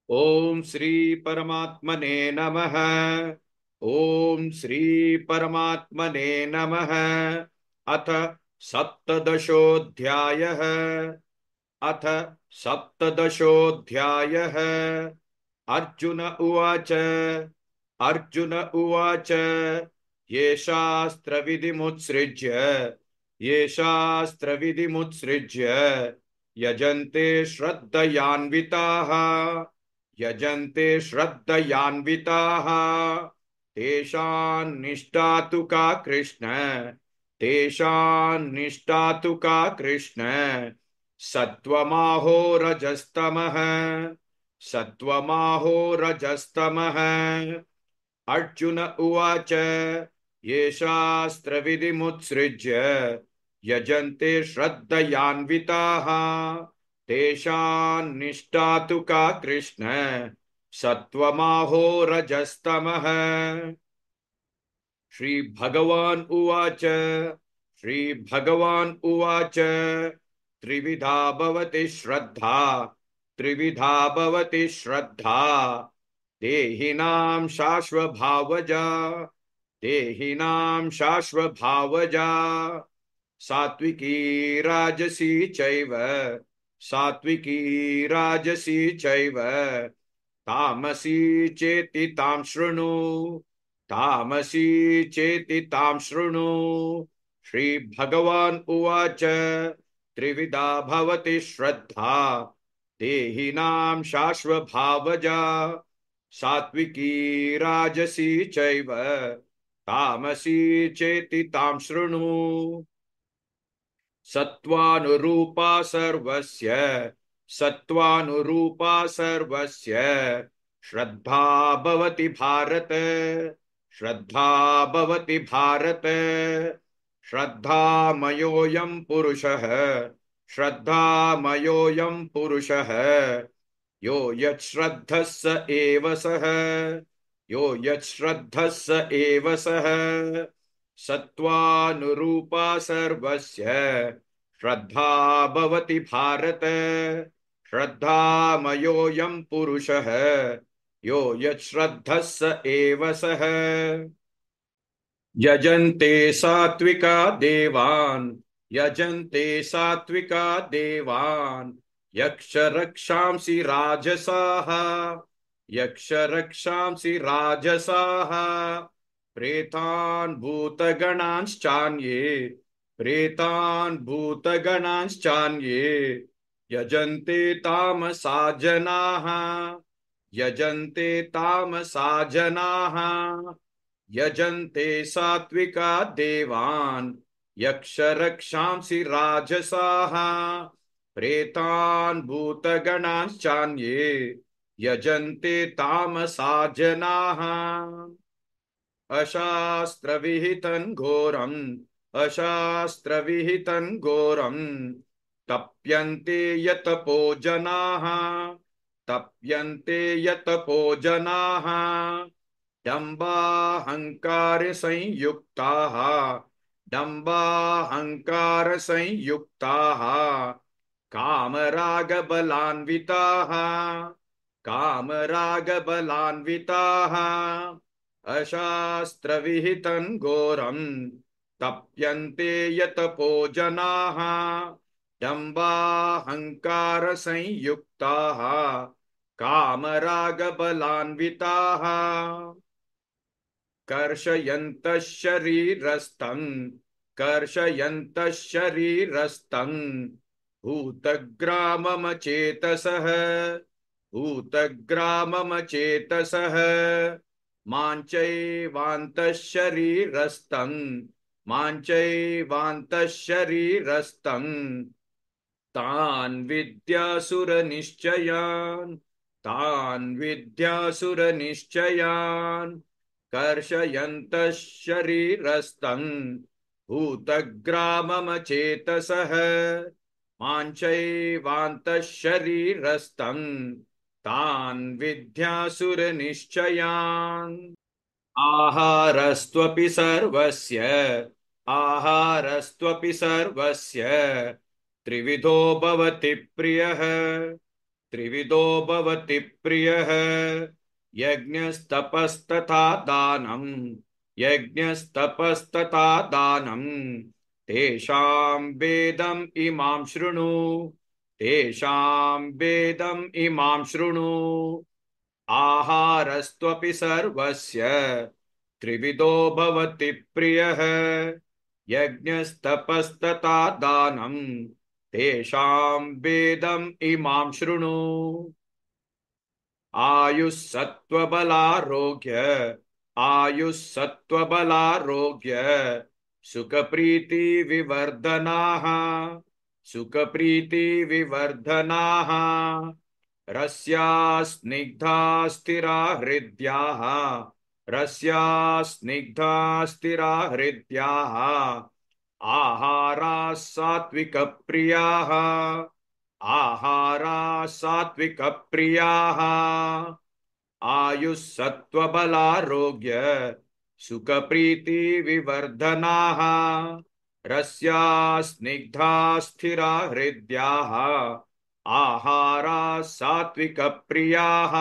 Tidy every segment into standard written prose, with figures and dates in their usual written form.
ओम श्री परमात्मने नमः। ओम श्री परमात्मने नमः। अथ सप्तदशोऽध्यायः। अथ सप्तदशोऽध्यायः। अर्जुन उवाच। अर्जुन उवाच। ये शास्त्रविधिमुत्सृज्य ये शास्त्रविधिमुत्सृज्य यजन्ते श्रद्धयान्विताः यजन्ते श्रद्धयान्विताः तेषान्निष्ठा तु का कृष्ण तेषान्निष्ठा तु का कृष्ण सत्वमाहो रजस्तमः सत्वमाहो रजस्तमः। अर्जुन उवाच। ये शास्त्रविधिमुत्सृज्य यजन्ते श्रद्धयान्विताः तेषान्निष्ठा तु का कृष्ण सत्वमाहो रजस्तमः। श्री भगवान उवाच। श्री भगवान उवाच। त्रिविधा भवति श्रद्धा त्रिविधा भवति श्रद्धा देहिनां शाश्वभावजा देहिनां शाश्वभावजा सात्विकी राजसी चैव सात्विकी राजसी चैव तामसी चेति तां शृणु तामसी चेति तां शृणु। श्री भगवान उवाच। त्रिविधा भवति श्रद्धा देहिनां शाश्वभावजा सात्विकी राजसी चैव तामसी चेति तां शृणु। सत्त्वानुरूपा सर्वस्य सत्त्वानुरूपा सर्वस्य श्रद्धा भवति भारत श्रद्धा भवति भारत। श्रद्धामयोऽयं पुरुषः श्रद्धामयोऽयं पुरुषः यो यच्छ्रद्धः स एव सः यो यच्छ्रद्धः स एव सः। सत्त्वानुरूपा सर्वस्य श्रद्धा भवति भारत श्रद्धामयोऽयं पुरुषः यो यच्छ्रद्धः स एव सः। यजन्ते सात्विका देवान् यजन्ते सात्विका देवान् यक्षरक्षांसि राजसाः यक्षरक्षांसि राजसाः प्रेतान् भूतगणांश्चान्ये प्रेतान् भूतगणांश्चान्ये यजन्ते तामसा जनाः यजन्ते तामसा जनाः। यजन्ते सात्विका देवान् यक्षरक्षांसि राजसाः प्रेतान् भूतगणांश्चान्ये यजन्ते तामसा जनाः। अशास्त्रविहितं घोरम् अशास्त्रविहितं घोरम् तप्यन्ते यतपो जनाः तप्यन्ते यतपो जनाः। दम्बाहंकार संयुक्ताः दम्बाहंकार संयुक्ताः कामरागबलान्विताः कामरागबलान्विताः। अशास्त्रविहितं घोरम् तप्यन्ते यतपो जनाः दम्बाहंकार संयुक्ताः कामरागबलान्विताः। कर्षयन्तः शरीरस्थं कर्षयन्तः शरीरस्थं भूतग्राममचेतसः भूतग्राममचेतसः। माञ्चैवान्तः शरीरस्थं माञ्चैवान्तः शरीरस्थं तान् विद्यासुरनिश्चयान् तान् विद्यासुरनिश्चयान्। कर्षयन्तः शरीरस्थं भूतग्राममचेतसः माञ्चैवान्तः शरीरस्थं तान् विद्यासुरनिश्चयान्। आहारस्त्वपि सर्वस्य आहारस्त्वपि सर्वस्य त्रिविधो भवति प्रियः त्रिविधो भवति प्रियः यज्ञस्तपस्तथा दानम् यज्ञस्तपस्तथा दानम् तेषां वेदम् इमां शृणु तेषां वेदम् इमां शृणु आहारस्त्वपि सर्वस्य त्रिविधो भवति प्रियः यज्ञस्तपस्तथा दानम् तेषां वेदम् इमां शृणु आयुस्सत्त्वबलारोग्य आयुस्सत्त्वबलारोग्य सुखप्रीतिविवर्धनाः सुखप्रीतिविवर्धनाः रस्या स्निग्धा स्थिरा हृद्याः रस्या स्निग्धा स्थिरा हृद्याः आहाराः सात्विकप्रियाः आहाराः सात्विकप्रियाः आयुस्सत्त्वबलारोग्य सुखप्रीतिविवर्धनाः रस्या स्निग्धा स्थिरा हृद्याः आहाराः सात्विकप्रियाः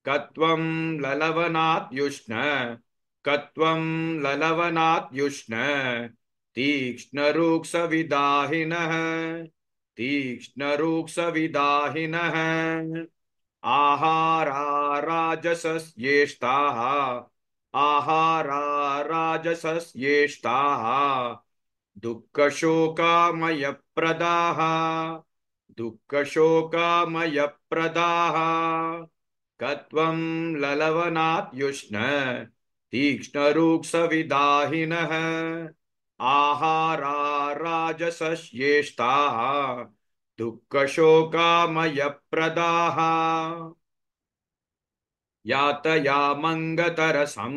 कत्वं ललवनात्युष्ण कत्वं ललवनात्युष्ण तीक्ष्णरूक्षविदाहिनः तीक्ष्णरूक्षविदाहिनः आहारा राजसस्येष्टाः आहारा राजसस्येष्टाः दुःखशोकामयप्रदाः दुःखशोकामयप्रदाः कत्वं ललवनात्युष्ण तीक्ष्णरूक्षविदाहिनः आहारा राजसस्येष्टाः दुःखशोकामयप्रदाः यातयामङ्गतरसं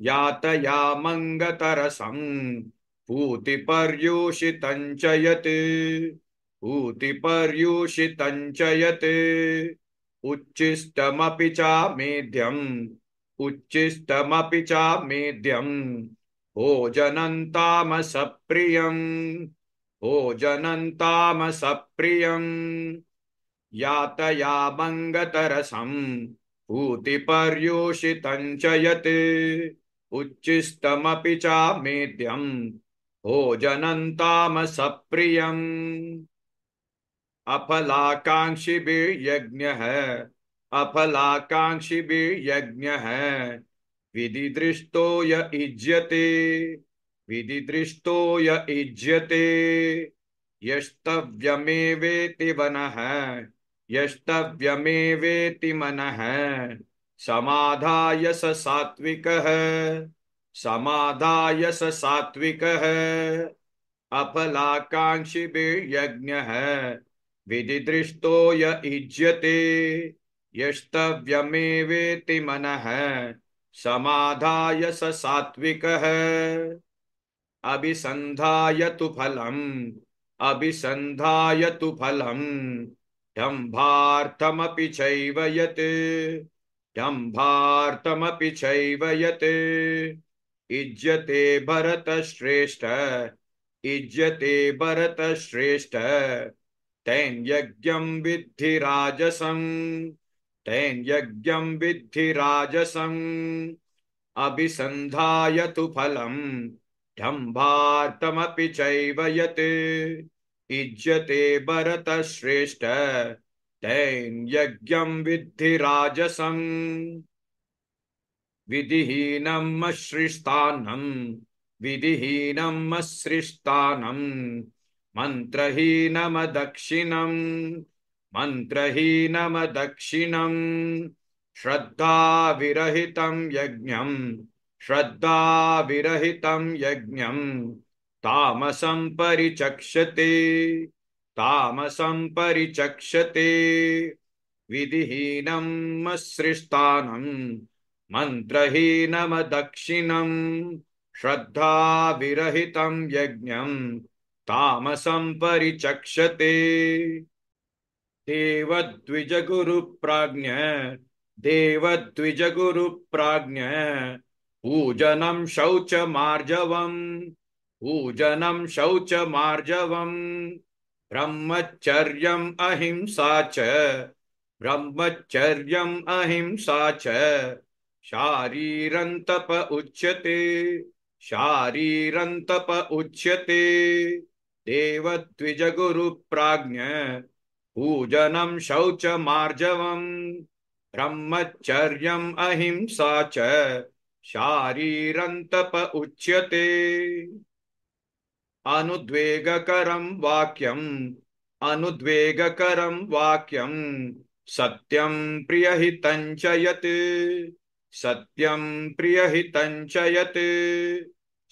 यातयामङ्गतरसं पूतिपर्यूषितं च यत् पूतिपर्यूषितं च यत् उच्छिष्टमपि चामेध्यम् उच्छिष्टमपि चामेध्यम् भोजनं तामसप्रियम् भोजनं तामसप्रियम् यातयामङ्गतरसं पूतिपर्यूषितं च यत् उच्छिष्टमपि चामेध्यम् भोजनं तामसप्रियम् अफलाकाङ्क्षिभिर्यज्ञः अफलाकाङ्क्षिभिर्यज्ञः विधिदृष्टो य युज्यते विधिदृष्टो य युज्यते यस्तव्यमेवेति मनः यस्तव्यमेवेति मनः समाधाय स सात्विकः समाधाय स सात्विकः अफलाकाङ्क्षिभिर्यज्ञः विधिदृष्टो य युज्यते यस्तव्यमेवेति मनः समाधाय स सात्विकः अभिसन्धाय तु फलम् अभिसन्धाय तु फलम् दम्भार्थमपि चैव यत् दम्भार्थमपि चैव यत् युज्यते भरतश्रेष्ठ युज्यते भरतश्रेष्ठ तेन यज्ञं विद्धि राजसं तेन यज्ञं विद्धि राजसं अभिसन्धाय तु फलम् दम्भार्थमपि चैव यत् युज्यते भरतश्रेष्ठ तेन यज्ञं विद्धि राजसं विधिहीनम् अश्रिष्टान्नम् विधिहीनम् अश्रिष्टान्नम् मन्त्रहीनमदक्षिणम् मन्त्रहीनमदक्षिणम् श्रद्धाविरहितं यज्ञम् श्रद्धाविरहितं यज्ञम् तामसं परिचक्षते तामसं परिचक्षते विधिहीनम् अश्रिष्टानम् मन्त्रहीनमदक्षिणम् श्रद्धाविरहितं यज्ञम् तामसं परिचक्षते देवद्विजगुरुप्राज्ञ देवद्विजगुरुप्राज्ञ पूजनं शौचमार्जवम् पूजनं शौचमार्जवम् ब्रह्मचर्यम् अहिंसा च ब्रह्मचर्यम् अहिंसा च शारीरं तप उच्यते शारीरं तप उच्यते देवद्विजगुरुप्राज्ञ पूजनं शौचमार्जवम् ब्रह्मचर्यम् अहिंसा च शारीरं तप उच्यते अनुद्वेगकरं वाक्यम् अनुद्वेगकरं वाक्यम् सत्यं प्रियहितं च यत् सत्यं प्रियहितं च यत्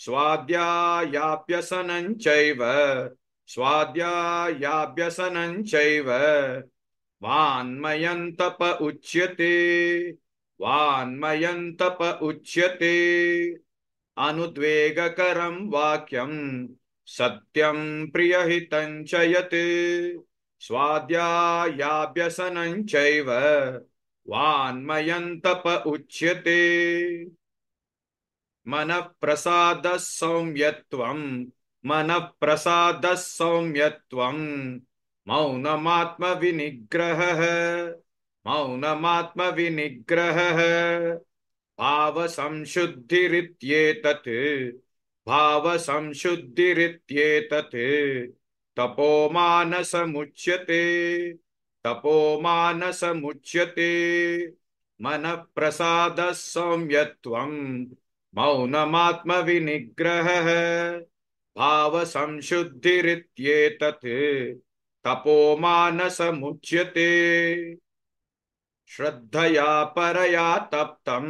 स्वाध्यायाभ्यसनं चैव स्वाध्यायाभ्यसनं चैव वाङ्मयं तप उच्यते वाङ्मयं तप उच्यते अनुद्वेगकरं वाक्यं सत्यं प्रियहितं च यत् स्वाध्यायाभ्यसनं चैव वाङ्मयं तप उच्यते मनः प्रसादः सौम्यत्वं मनः प्रसादः सौम्यत्वं मौनमात्मविनिग्रहः मौनमात्मविनिग्रहः भावसंशुद्धिरित्येतत् भावसंशुद्धिरित्येतत् तपोमानसमुच्यते तपोमानसमुच्यते मनः प्रसादः सौम्यत्वं मौनमात्मविनिग्रहः भावसंशुद्धिरित्येतत् तपोमानसमुच्यते श्रद्धया परया तप्तं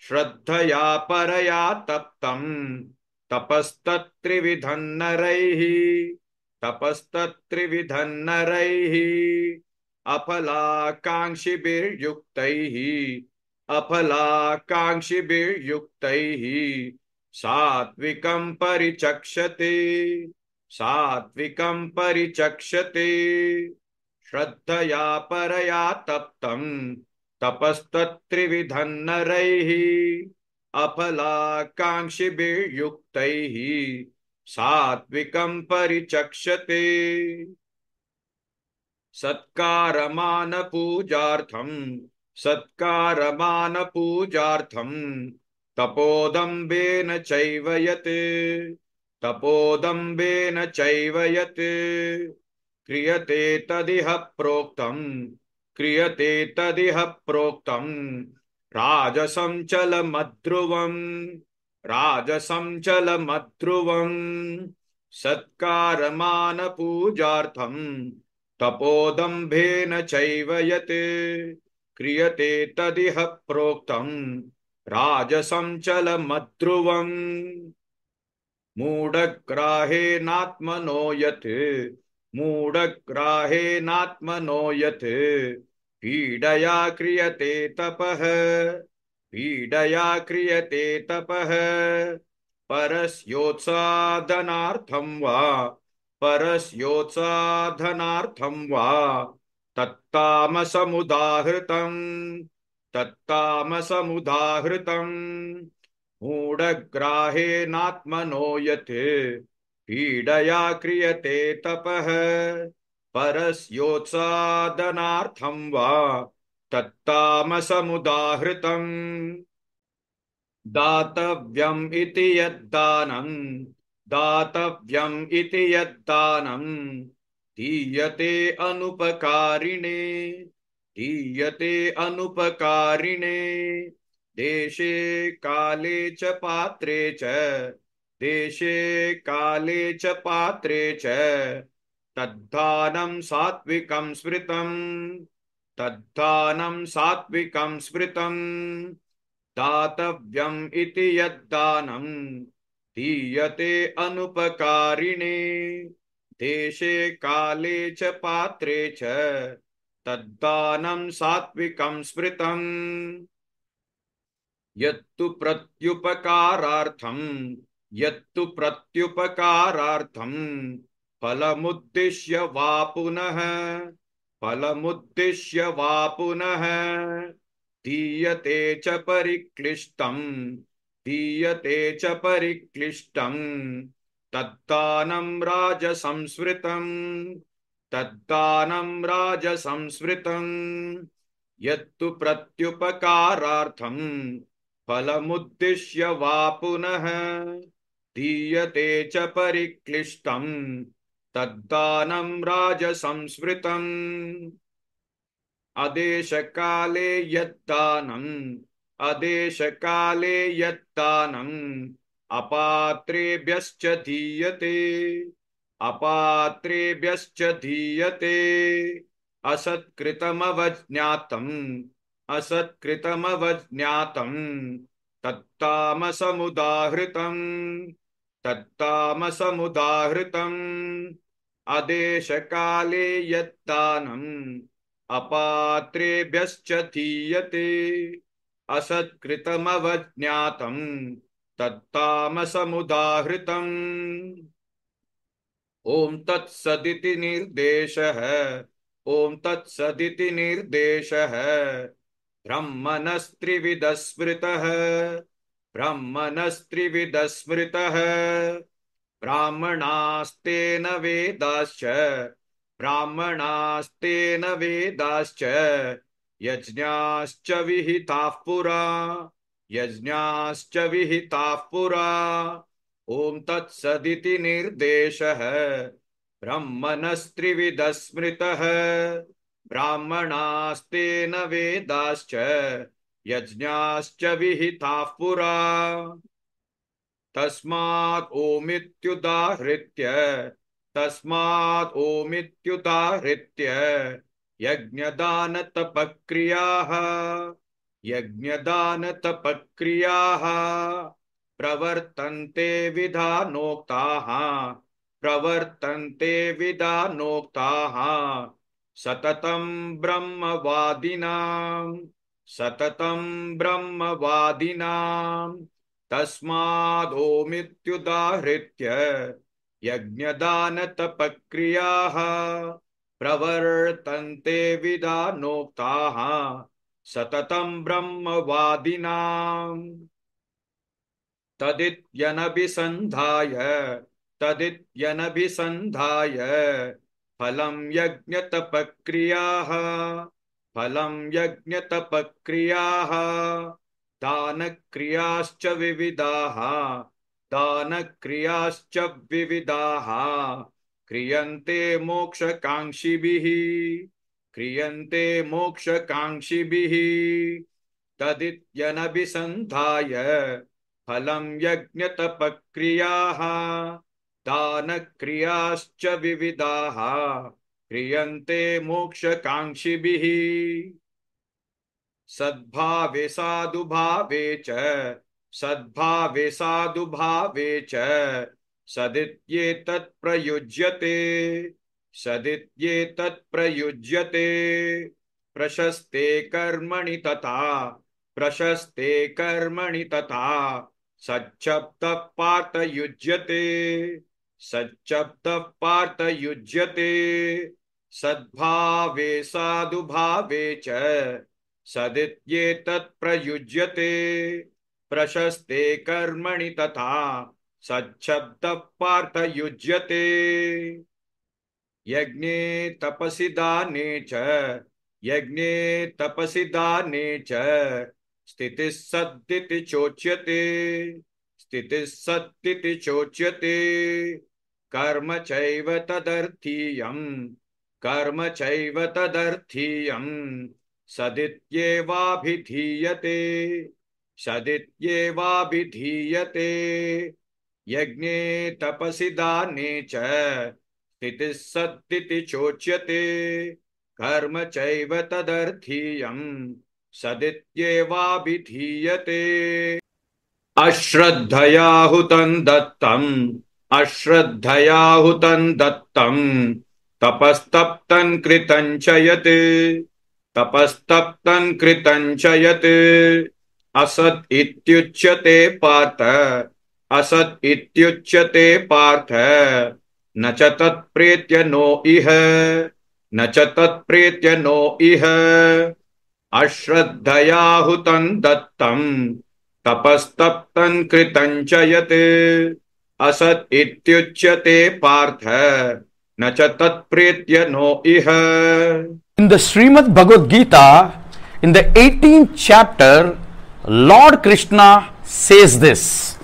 श्रद्धया परया तप्तं तपस्तत्त्रिविधं नरैः तपस्तत्त्रिविधं नरैः अफलाकाङ्क्षिभिर्युक्तैः अफलाकाङ्क्षिभिर्युक्तैः सात्विकं परिचक्षते सात्विकं परिचक्षते श्रद्धया परया तप्तं तपस्तत्त्रिविधं नरैः अफलाकाङ्क्षिभिर्युक्तैः सात्विकं परिचक्षते सत्कारमानपूजार्थं सत्कारमानपूजार्थं तपोदम्बेन चैव यत् तपोदम्बेन चैव यत् क्रियते तदिह प्रोक्तं क्रियते तदिह प्रोक्तं राजसं चलमध्रुवम् राजसं चलमध्रुवम् सत्कारमानपूजार्थं तपोदम्भेन चैव यत् क्रियते तदिह प्रोक्तं राजसं चलमध्रुवम् मूढग्राहेणात्मनो यत् मूढग्राहेणात्मनो यत् पीडया क्रियते तपः पीडया क्रियते तपः परस्योत्साधनार्थं वा परस्योत्साधनार्थं वा तत्तामसमुदाहृतं तत्तामसमुदाहृतं मूढग्राहेणात्मनो यत् पीडया क्रियते तपः परस्योत्सादनार्थं वा तत्तामसमुदाहृतम् दातव्यम् इति यद्दानं दातव्यम् इति यद्दानं दीयते अनुपकारिणे दीयते अनुपकारिणे देशे काले च पात्रे च देशे काले च पात्रे च तद्दानं सात्विकं स्मृतम् तद्दानं सात्विकं स्मृतम् दातव्यम् इति यद्दानं दीयते अनुपकारिणे देशे काले च पात्रे च तद्दानं सात्विकं स्मृतम् यत्तु प्रत्युपकारार्थं यत्तु प्रत्युपकारार्थं फलमुद्दिश्य वा पुनः फलमुद्दिश्य वा पुनः दीयते च परिक्लिष्टं दीयते च परिक्लिष्टं तद्दानं राजसंस्मृतम् तद्दानं राजसंस्मृतं यत्तु प्रत्युपकारार्थं फलमुद्दिश्य वा पुनः दीयते च परिक्लिष्टं तद्दानं राजसंस्मृतम् अदेशकाले यत्दानम् अपात्रेभ्यश्च दीयते असत्कृतमवज्ञातं तत्तामसमुदाहृतम् अदेशकाले यत्दानम् अपात्रेभ्यश्च दीयते असत्कृतमवज्ञातं तत्तामसमुदाहृतम् ओम तत्सदिति निर्देशः ओम तत्सदिति निर्देशः ब्रह्मणस्त्रिविधस्मृतः ब्रह्मणस्त्रिविधस्मृतः ब्राह्मणास्तेन वेदाश्च ब्राह्मणास्तेन वेदाश्च यज्ञाश्च विहिताः पुरा यज्ञाश्च विहिताः पुरा ओम तत्सदिति निर्देशः ब्रह्मणस्त्रिविधस्मृतः ब्राह्मणास्तेन वेदाश्च यज्ञाश्च विहिताः पुरा तस्मात् ओमित्युदाहृत्य यज्ञदानतपक्रियाः प्रवर्तन्ते विधानोक्ताः सततं ब्रह्मवादिनां तस्मादोमित्युदाहृत्य यज्ञदानतपक्रियाः प्रवर्तन्ते विधानोक्ताः सततं ब्रह्मवादिनाम् तदित्यनभिसन्धाय फलं यज्ञतपक्रियाः दानक्रियाश्च विविधाः क्रियन्ते मोक्षकाङ्क्षिभिः तदित्यनभिसन्धाय फलं यज्ञतपक्रियाः दानक्रियाश्च विविधाः क्रियन्ते मोक्षकाङ्क्षिभिः सद्भावे साधुभावे च सदित्येतत् प्रयुज्यते प्रशस्ते कर्मणि तथा सच्चब्दः पार्थयुज्यते सद्भावे साधुभावे च सदित्येतत् प्रयुज्यते प्रशस्ते कर्मणि तथा सच्छब्दः पार्थयुज्यते यज्ञे तपसि दाने च स्थितिः सद्दिति चोच्यते कर्म चैव तदर्थीयम् सदित्येवाभिधीयते यज्ञे तपसि दाने च स्थितिः सद्दिति चोच्यते कर्म चैव तदर्थीयम् सदित्येवाभिधीयते अश्रद्धया हुतं दत्तं तपस्तप्तं कृतं च यत् असत् इत्युच्यते पार्थ न च तत्प्रेत्य नो इह अश्रद्धया हुतं दत्तं तपस्तप्तं कृतं च यत् असत् इत्युच्यते पार्थ न च तत्प्रीत्य नो इह. In the Srimad Bhagavad Gita, in the 18th chapter, Lord Krishna says this,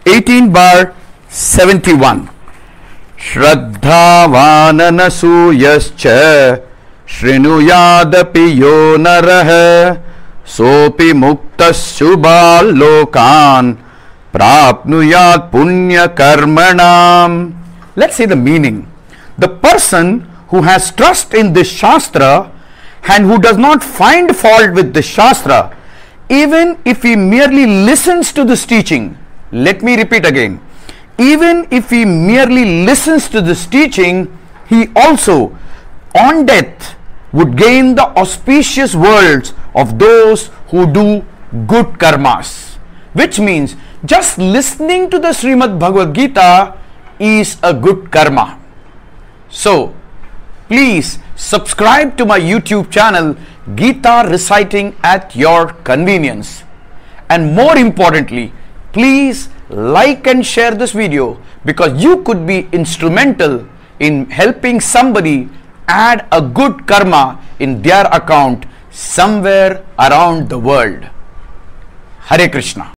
18 bar 71. Shraddhavananasuyascha Shrinuyadapi yo narah Sopi muktas shubhal lokan Prapnuyat punya karmanam. Let's see the meaning. The person who has trust in this Shastra and who does not find fault with the Shastra, even if he merely listens to this teaching, let me repeat again, even if he merely listens to this teaching, he also on death would gain the auspicious worlds of those who do good karmas. Which means just listening to the Srimad Bhagavad Gita is a good karma. So, please subscribe to my YouTube channel Gita Reciting at Your Convenience. And more importantly, please like and share this video because you could be instrumental in helping somebody add a good karma in their account somewhere around the world. Hare Krishna.